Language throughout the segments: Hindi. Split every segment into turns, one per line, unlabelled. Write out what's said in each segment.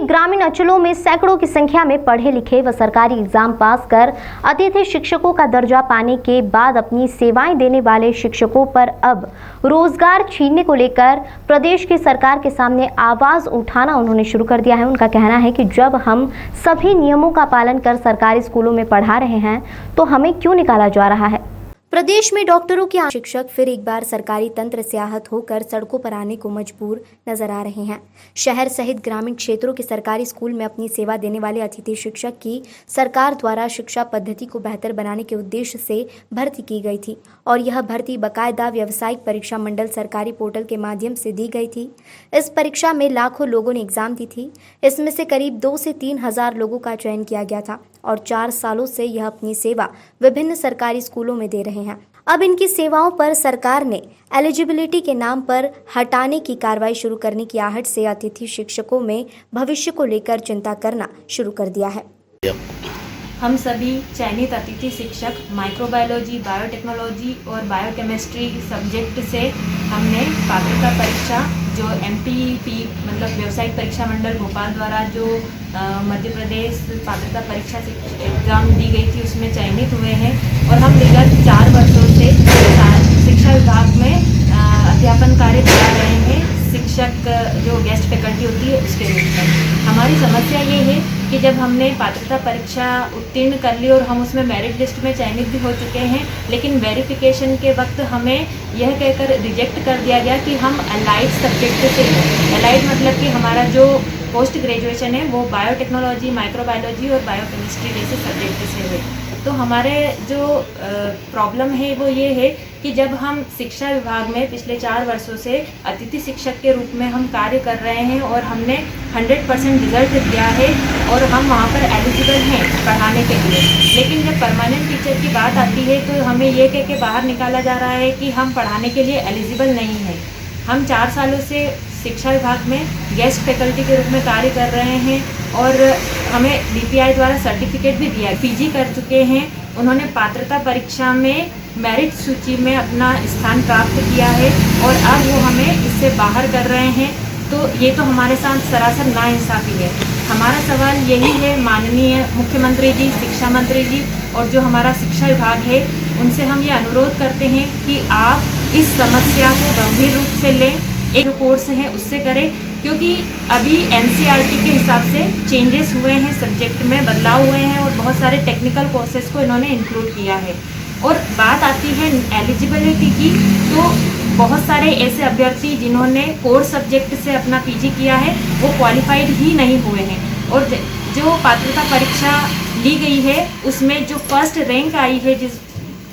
ग्रामीण अंचलों में सैकड़ों की संख्या में पढ़े लिखे व सरकारी एग्जाम पास कर अतिथि शिक्षकों का दर्जा पाने के बाद अपनी सेवाएं देने वाले शिक्षकों पर अब रोजगार छीनने को लेकर प्रदेश की सरकार के सामने आवाज उठाना उन्होंने शुरू कर दिया है। उनका कहना है कि जब हम सभी नियमों का पालन कर सरकारी स्कूलों में पढ़ा रहे हैं तो हमें क्यों निकाला जा रहा है। प्रदेश में डॉक्टरों के शिक्षक फिर एक बार सरकारी तंत्र से आहत होकर सड़कों पर आने को मजबूर नजर आ रहे हैं। शहर सहित ग्रामीण क्षेत्रों के सरकारी स्कूल में अपनी सेवा देने वाले अतिथि शिक्षक की सरकार द्वारा शिक्षा पद्धति को बेहतर बनाने के उद्देश्य से भर्ती की गई थी और यह भर्ती बाकायदा व्यावसायिक परीक्षा मंडल सरकारी पोर्टल के माध्यम से दी गई थी। इस परीक्षा में लाखों लोगों ने एग्जाम दी थी। इसमें से करीब 2 से 3 हजार लोगों का चयन किया गया था और 4 सालों से यह अपनी सेवा विभिन्न सरकारी स्कूलों में दे रहे हैं। अब इनकी सेवाओं पर सरकार ने एलिजिबिलिटी के नाम पर हटाने की कार्रवाई शुरू करने की आहट से अतिथि शिक्षकों में भविष्य को लेकर चिंता करना शुरू कर दिया है।
हम सभी चयनित अतिथि शिक्षक माइक्रोबायोलॉजी, बायोटेक्नोलॉजी और बायोकेमिस्ट्री सब्जेक्ट से हमने पात्रता परीक्षा जो MPP मतलब व्यावसायिक परीक्षा मंडल भोपाल द्वारा जो मध्य प्रदेश पात्रता परीक्षा एग्जाम दी गई थी उसमें चयनित हुए हैं और हम विगत 4 वर्षों से शिक्षा विभाग में अध्यापन कार्य करा रहे हैं। शिक्षक जो गेस्ट फैकल्टी होती है उसके रूप में हमारी समस्या ये है कि जब हमने पात्रता परीक्षा उत्तीर्ण कर ली और हम उसमें मेरिट लिस्ट में चयनित भी हो चुके हैं, लेकिन वेरिफिकेशन के वक्त हमें यह कहकर रिजेक्ट कर दिया गया कि हम अलाइड सब्जेक्ट से हैं। अलाइड मतलब कि हमारा जो पोस्ट ग्रेजुएशन है वो बायोटेक्नोलॉजी, माइक्रोबायोलॉजी और बायोकेमिस्ट्री जैसे सब्जेक्ट से है। तो हमारे जो प्रॉब्लम है वो ये है कि जब हम शिक्षा विभाग में पिछले 4 वर्षों से अतिथि शिक्षक के रूप में हम कार्य कर रहे हैं और हमने 100% रिजल्ट दिया है और हम वहाँ पर एलिजिबल हैं पढ़ाने के लिए, लेकिन जब परमानेंट टीचर की बात आती है तो हमें ये कह के बाहर निकाला जा रहा है कि हम पढ़ाने के लिए एलिजिबल नहीं हैं। हम 4 सालों से शिक्षा विभाग में गेस्ट फैकल्टी के रूप में कार्य कर रहे हैं और हमें DPI द्वारा सर्टिफिकेट भी दिया है। PG कर चुके हैं, उन्होंने पात्रता परीक्षा में मेरिट सूची में अपना स्थान प्राप्त किया है और अब वो हमें इससे बाहर कर रहे हैं। तो ये तो हमारे साथ सरासर नाइंसाफ़ी है। हमारा सवाल यही है माननीय मुख्यमंत्री जी, शिक्षा मंत्री जी और जो हमारा शिक्षा विभाग है उनसे हम ये अनुरोध करते हैं कि आप इस समस्या को गंभीर रूप से लें, एक कोर्स है उससे करें, क्योंकि अभी NCERT के हिसाब से चेंजेस हुए हैं, सब्जेक्ट में बदलाव हुए हैं और बहुत सारे टेक्निकल कोर्सेज को इन्होंने इंक्लूड किया है। और बात आती है एलिजिबिलिटी की, तो बहुत सारे ऐसे अभ्यर्थी जिन्होंने कोर सब्जेक्ट से अपना PG किया है वो क्वालिफाइड ही नहीं हुए हैं और जो पात्रता परीक्षा ली गई है उसमें जो फर्स्ट रैंक आई है जिस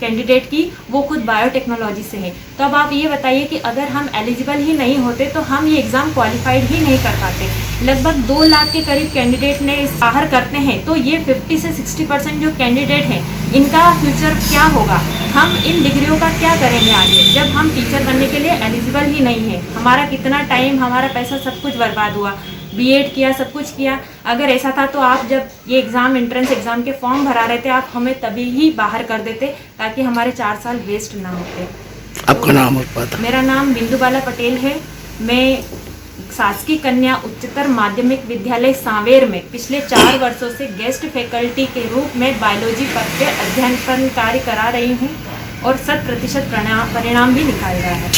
कैंडिडेट की वो खुद बायोटेक्नोलॉजी से है। तो अब आप ये बताइए कि अगर हम एलिजिबल ही नहीं होते तो हम ये एग्ज़ाम क्वालिफाइड ही नहीं कर पाते। लगभग 2 लाख के करीब कैंडिडेट ने इस बाहर करते हैं, तो ये 50 से 60% जो कैंडिडेट हैं इनका फ्यूचर क्या होगा, हम इन डिग्रियों का क्या करेंगे आगे जब हम टीचर बनने के लिए एलिजिबल ही नहीं है। हमारा कितना टाइम, हमारा पैसा सब कुछ बर्बाद हुआ, B.Ed किया, सब कुछ किया। अगर ऐसा था तो आप जब ये एग्ज़ाम एंट्रेंस एग्ज़ाम के फॉर्म भरा रहे थे आप हमें तभी ही बाहर कर देते ताकि हमारे 4 साल वेस्ट ना होते।
आपका नाम और पता?
मेरा नाम बिंदु बाला पटेल है। मैं शासकीय कन्या उच्चतर माध्यमिक विद्यालय सांवेर में पिछले 4 वर्षों से गेस्ट फैकल्टी के रूप में बायोलॉजी पद पे अध्ययन कार्य करा रही हूँ और 100% परिणाम भी निकाल रहा है।